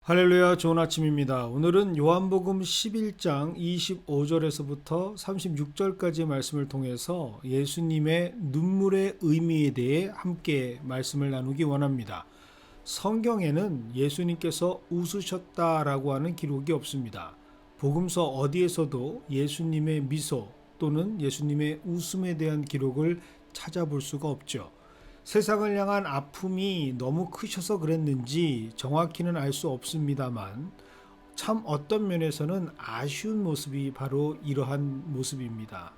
할렐루야, 좋은 아침입니다. 오늘은 요한복음 11장 25절에서부터 36절까지 말씀을 통해서 예수님의 눈물의 의미에 대해 함께 말씀을 나누기 원합니다. 성경에는 예수님께서 웃으셨다라고 하는 기록이 없습니다. 복음서 어디에서도 예수님의 미소 또는 예수님의 웃음에 대한 기록을 찾아볼 수가 없죠. 세상을 향한 아픔이 너무 크셔서 그랬는지 정확히는 알 수 없습니다만 참 어떤 면에서는 아쉬운 모습이 바로 이러한 모습입니다.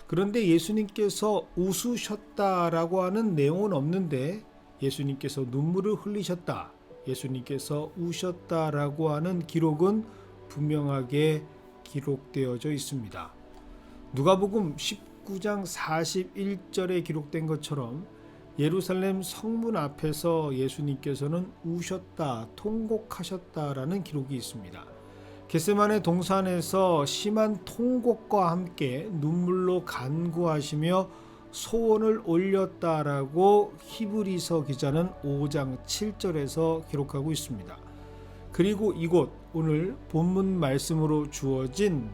그런데 예수님께서 웃으셨다라고 하는 내용은 없는데 예수님께서 눈물을 흘리셨다, 예수님께서 우셨다라고 하는 기록은 분명하게 기록되어져 있습니다. 누가복음 19장 41절에 기록된 것처럼 예루살렘 성문 앞에서 예수님께서는 우셨다, 통곡하셨다라는 기록이 있습니다. 겟세마네 동산에서 심한 통곡과 함께 눈물로 간구하시며 소원을 올렸다라고 히브리서 기자는 5장 7절에서 기록하고 있습니다. 그리고 이곳 오늘 본문 말씀으로 주어진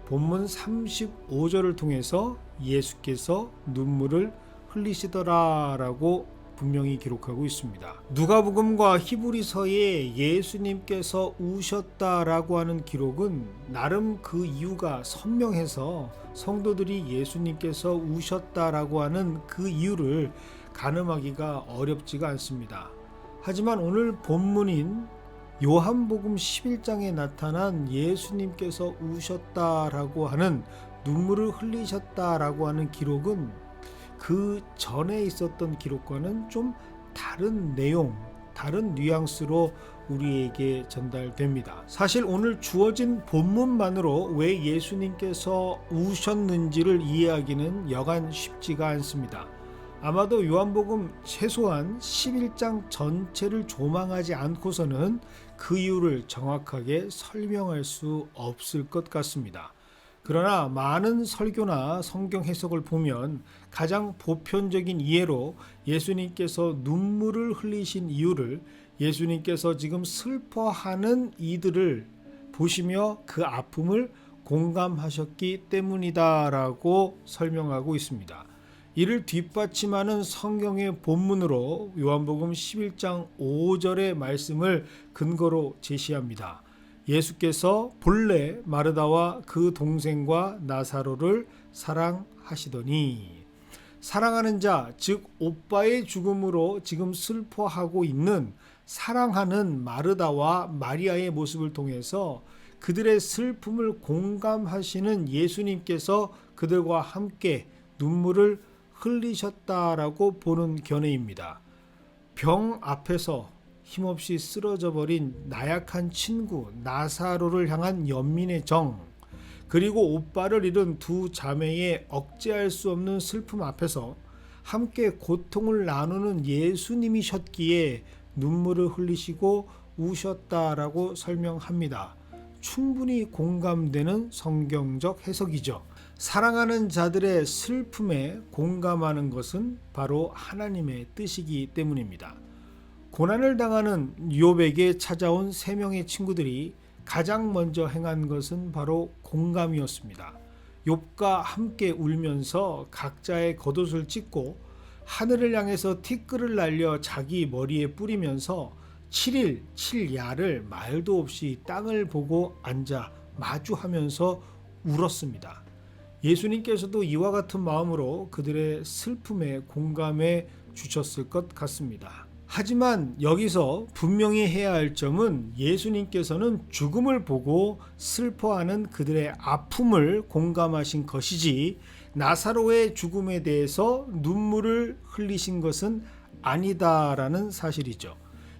본문 35절을 통해서 예수께서 눈물을 흘리시더라라고 분명히 기록하고 있습니다. 누가복음과 히브리서에 예수님께서 우셨다라고 하는 기록은 나름 그 이유가 선명해서 성도들이 예수님께서 우셨다라고 하는 그 이유를 가늠하기가 어렵지가 않습니다. 하지만 오늘 본문인 요한복음 11장에 나타난 예수님께서 우셨다라고 하는 눈물을 흘리셨다라고 하는 기록은 그 전에 있었던 기록과는 좀 다른 내용, 다른 뉘앙스로 우리에게 전달됩니다. 사실 오늘 주어진 본문만으로 왜 예수님께서 우셨는지를 이해하기는 여간 쉽지가 않습니다. 아마도 요한복음 최소한 11장 전체를 조망하지 않고서는 그 이유를 정확하게 설명할 수 없을 것 같습니다. 그러나 많은 설교나 성경 해석을 보면 가장 보편적인 이해로 예수님께서 눈물을 흘리신 이유를 예수님께서 지금 슬퍼하는 이들을 보시며 그 아픔을 공감하셨기 때문이다라고 설명하고 있습니다. 이를 뒷받침하는 성경의 본문으로 요한복음 11장 5절의 말씀을 근거로 제시합니다. 예수께서 본래 마르다와 그 동생과 나사로를 사랑하시더니, 사랑하는 자, 즉 오빠의 죽음으로 지금 슬퍼하고 있는 사랑하는 마르다와 마리아의 모습을 통해서 그들의 슬픔을 공감하시는 예수님께서 그들과 함께 눈물을 흘리셨다라고 보는 견해입니다. 병 앞에서 힘없이 쓰러져 버린 나약한 친구 나사로를 향한 연민의 정, 그리고 오빠를 잃은 두 자매의 억제할 수 없는 슬픔 앞에서 함께 고통을 나누는 예수님이셨기에 눈물을 흘리시고 우셨다라고 설명합니다. 충분히 공감되는 성경적 해석이죠. 사랑하는 자들의 슬픔에 공감하는 것은 바로 하나님의 뜻이기 때문입니다. 고난을 당하는 욥에게 찾아온 세 명의 친구들이 가장 먼저 행한 것은 바로 공감이었습니다. 욥과 함께 울면서 각자의 겉옷을 찢고 하늘을 향해서 티끌을 날려 자기 머리에 뿌리면서 7일 7야를 말도 없이 땅을 보고 앉아 마주하면서 울었습니다. 예수님께서도 이와 같은 마음으로 그들의 슬픔에 공감해 주셨을 것 같습니다. 하지만 여기서 분명히 해야 할 점은 예수님께서는 죽음을 보고 슬퍼하는 그들의 아픔을 공감하신 것이지 나사로의 죽음에 대해서 눈물을 흘리신 것은 아니다라는 사실이죠.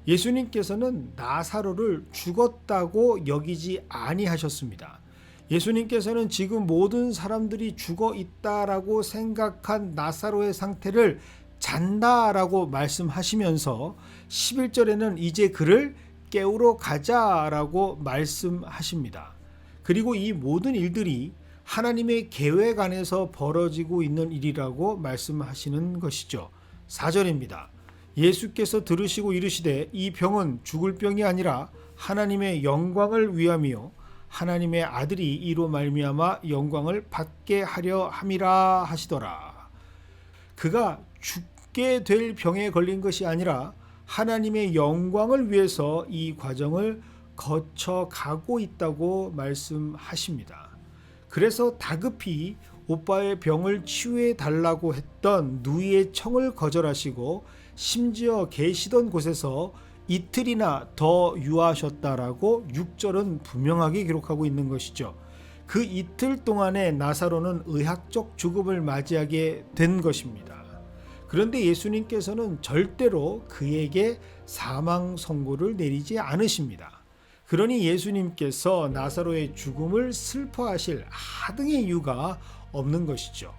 예수님께서는 나사로를 죽었다고 여기지 아니하셨습니다. 예수님께서는 지금 모든 사람들이 죽어 있다라고 생각한 나사로의 상태를 잔다라고 말씀하시면서 11절에는 이제 그를 깨우러 가자라고 말씀하십니다. 그리고 이 모든 일들이 하나님의 계획 안에서 벌어지고 있는 일이라고 말씀하시는 것이죠. 4절입니다. 예수께서 들으시고 이르시되 이 병은 죽을 병이 아니라 하나님의 영광을 위함이요 하나님의 아들이 이로 말미암아 영광을 받게 하려 함이라 하시더라. 그가 죽게 될 병에 걸린 것이 아니라 하나님의 영광을 위해서 이 과정을 거쳐가고 있다고 말씀하십니다. 그래서 다급히 오빠의 병을 치유해 달라고 했던 누이의 청을 거절하시고 심지어 계시던 곳에서 이틀이나 더 유하셨다라고 6절은 분명하게 기록하고 있는 것이죠. 그 이틀 동안에 나사로는 의학적 죽음을 맞이하게 된 것입니다. 그런데 예수님께서는 절대로 그에게 사망 선고를 내리지 않으십니다. 그러니 예수님께서 나사로의 죽음을 슬퍼하실 하등의 이유가 없는 것이죠.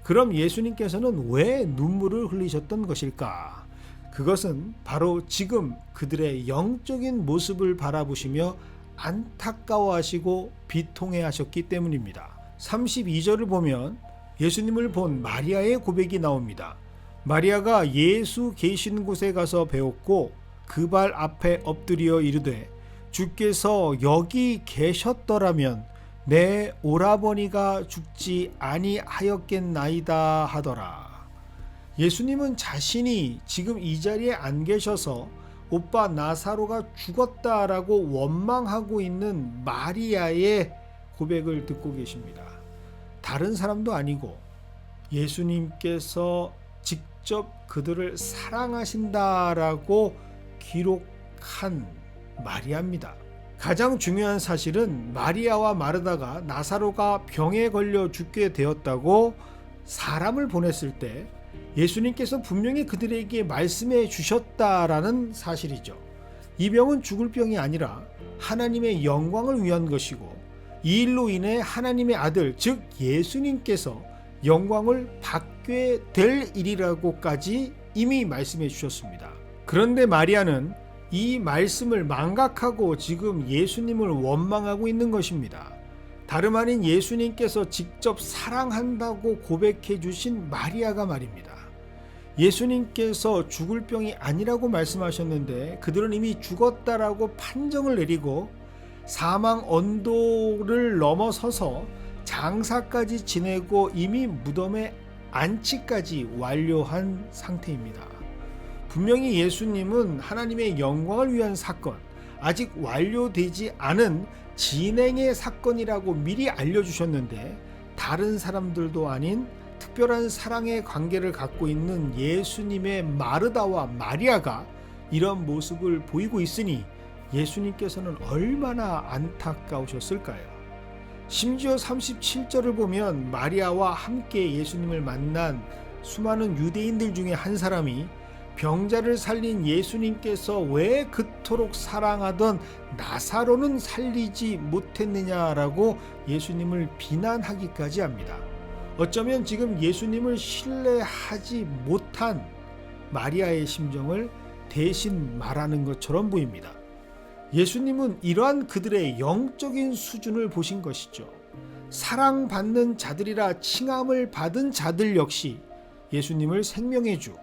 그럼 예수님께서는 왜 눈물을 흘리셨던 것일까? 그것은 바로 지금 그들의 영적인 모습을 바라보시며 안타까워하시고 비통해하셨기 때문입니다. 32절을 보면 예수님을 본 마리아의 고백이 나옵니다. 마리아가 예수 계신 곳에 가서 배웠고 그 발 앞에 엎드려 이르되 주께서 여기 계셨더라면 내 오라버니가 죽지 아니하였겠나이다 하더라. 예수님은 자신이 지금 이 자리에 안 계셔서 오빠 나사로가 죽었다라고 원망하고 있는 마리아의 고백을 듣고 계십니다. 다른 사람도 아니고 예수님께서 직접 그들을 사랑하신다라고 기록한 마리아입니다. 가장 중요한 사실은 마리아와 마르다가 나사로가 병에 걸려 죽게 되었다고 사람을 보냈을 때 예수님께서 분명히 그들에게 말씀해 주셨다라는 사실이죠. 이 병은 죽을 병이 아니라 하나님의 영광을 위한 것이고 이 일로 인해 하나님의 아들 즉 예수님께서 영광을 받게 될 일이라고까지 이미 말씀해 주셨습니다. 그런데 마리아는 이 말씀을 망각하고 지금 예수님을 원망하고 있는 것입니다. 다름 아닌 예수님께서 직접 사랑한다고 고백해 주신 마리아가 말입니다. 예수님께서 죽을 병이 아니라고 말씀하셨는데 그들은 이미 죽었다라고 판정을 내리고 사망 언도를 넘어서서 장사까지 지내고 이미 무덤의 안치까지 완료한 상태입니다. 분명히 예수님은 하나님의 영광을 위한 사건, 아직 완료되지 않은 진행의 사건이라고 미리 알려주셨는데 다른 사람들도 아닌 특별한 사랑의 관계를 갖고 있는 예수님의 마르다와 마리아가 이런 모습을 보이고 있으니 예수님께서는 얼마나 안타까우셨을까요? 심지어 37절을 보면 마리아와 함께 예수님을 만난 수많은 유대인들 중에 한 사람이 병자를 살린 예수님께서 왜 그토록 사랑하던 나사로는 살리지 못했느냐라고 예수님을 비난하기까지 합니다. 어쩌면 지금 예수님을 신뢰하지 못한 마리아의 심정을 대신 말하는 것처럼 보입니다. 예수님은 이러한 그들의 영적인 수준을 보신 것이죠. 사랑받는 자들이라 칭함을 받은 자들 역시 예수님을 생명의 주,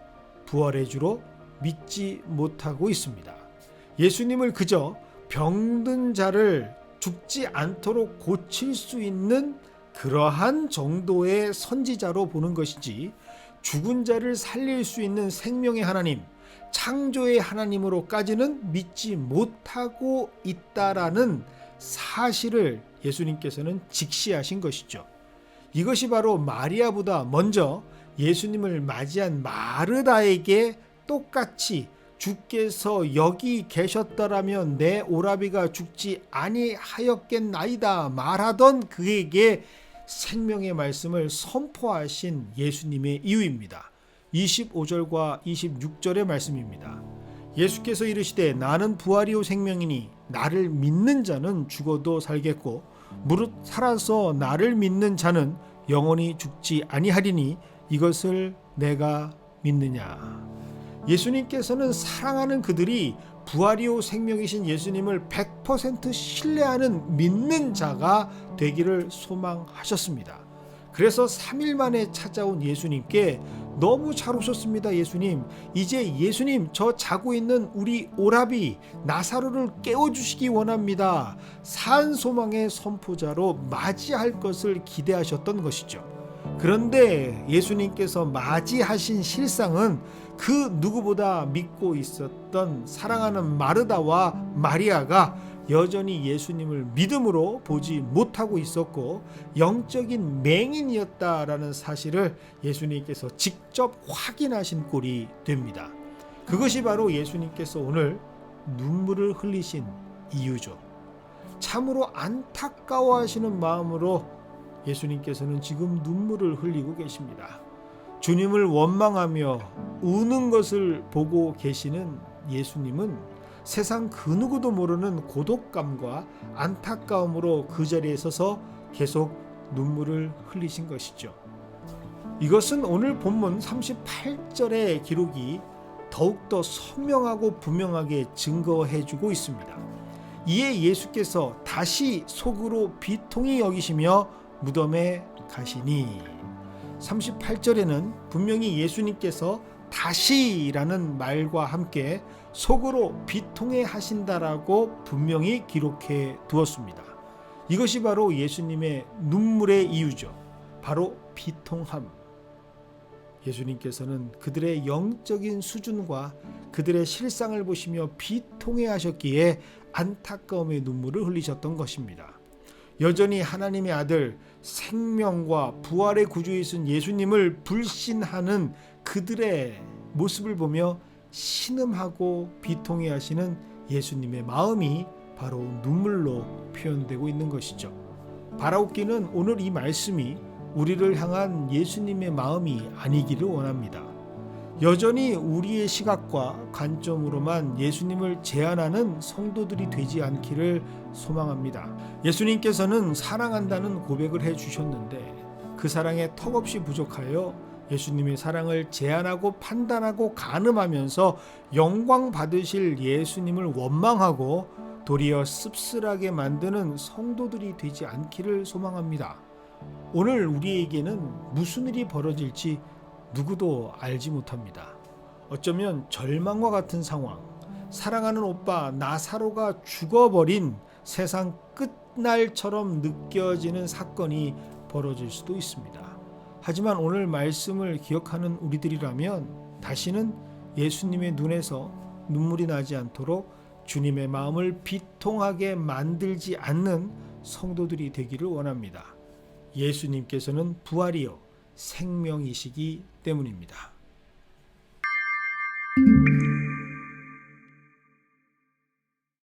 부활의 주로 믿지 못하고 있습니다. 예수님을 그저 병든 자를 죽지 않도록 고칠 수 있는 그러한 정도의 선지자로 보는 것이지 죽은 자를 살릴 수 있는 생명의 하나님, 창조의 하나님으로까지는 믿지 못하고 있다라는 사실을 예수님께서는 직시하신 것이죠. 이것이 바로 마리아보다 먼저 예수님을 맞이한 마르다에게 똑같이 주께서 여기 계셨더라면 내 오라비가 죽지 아니하였겠나이다 말하던 그에게 생명의 말씀을 선포하신 예수님의 이유입니다. 25절과 26절의 말씀입니다. 예수께서 이르시되 나는 부활이요 생명이니 나를 믿는 자는 죽어도 살겠고 무릇 살아서 나를 믿는 자는 영원히 죽지 아니하리니 이것을 내가 믿느냐. 예수님께서는 사랑하는 그들이 부활이요 생명이신 예수님을 100% 신뢰하는 믿는 자가 되기를 소망하셨습니다. 그래서 3일 만에 찾아온 예수님께 너무 잘 오셨습니다, 예수님. 이제 예수님, 저 자고 있는 우리 오라비 나사로를 깨워주시기 원합니다. 산 소망의 선포자로 맞이할 것을 기대하셨던 것이죠. 그런데 예수님께서 맞이하신 실상은 그 누구보다 믿고 있었던 사랑하는 마르다와 마리아가 여전히 예수님을 믿음으로 보지 못하고 있었고 영적인 맹인이었다라는 사실을 예수님께서 직접 확인하신 꼴이 됩니다. 그것이 바로 예수님께서 오늘 눈물을 흘리신 이유죠. 참으로 안타까워하시는 마음으로 예수님께서는 지금 눈물을 흘리고 계십니다. 주님을 원망하며 우는 것을 보고 계시는 예수님은 세상 그 누구도 모르는 고독감과 안타까움으로 그 자리에 서서 계속 눈물을 흘리신 것이죠. 이것은 오늘 본문 38절의 기록이 더욱더 선명하고 분명하게 증거해주고 있습니다. 이에 예수께서 다시 속으로 비통히 여기시며 무덤에 가시니 38절에는 분명히 예수님께서 다시라는 말과 함께 속으로 비통해 하신다라고 분명히 기록해 두었습니다. 이것이 바로 예수님의 눈물의 이유죠. 바로 비통함. 예수님께서는 그들의 영적인 수준과 그들의 실상을 보시며 비통해 하셨기에 안타까움의 눈물을 흘리셨던 것입니다. 여전히 하나님의 아들, 생명과 부활의 구주이신 예수님을 불신하는 그들의 모습을 보며 신음하고 비통해 하시는 예수님의 마음이 바로 눈물로 표현되고 있는 것이죠. 바라옵기는 오늘 이 말씀이 우리를 향한 예수님의 마음이 아니기를 원합니다. 여전히 우리의 시각과 관점으로만 예수님을 제한하는 성도들이 되지 않기를 소망합니다. 예수님께서는 사랑한다는 고백을 해주셨는데 그 사랑에 턱없이 부족하여 예수님의 사랑을 제한하고 판단하고 가늠하면서 영광 받으실 예수님을 원망하고 도리어 씁쓸하게 만드는 성도들이 되지 않기를 소망합니다. 오늘 우리에게는 무슨 일이 벌어질지 누구도 알지 못합니다. 어쩌면 절망과 같은 상황, 사랑하는 오빠 나사로가 죽어버린 세상 끝날처럼 느껴지는 사건이 벌어질 수도 있습니다. 하지만 오늘 말씀을 기억하는 우리들이라면 다시는 예수님의 눈에서 눈물이 나지 않도록 주님의 마음을 비통하게 만들지 않는 성도들이 되기를 원합니다. 예수님께서는 부활이요 생명이시기 때문입니다.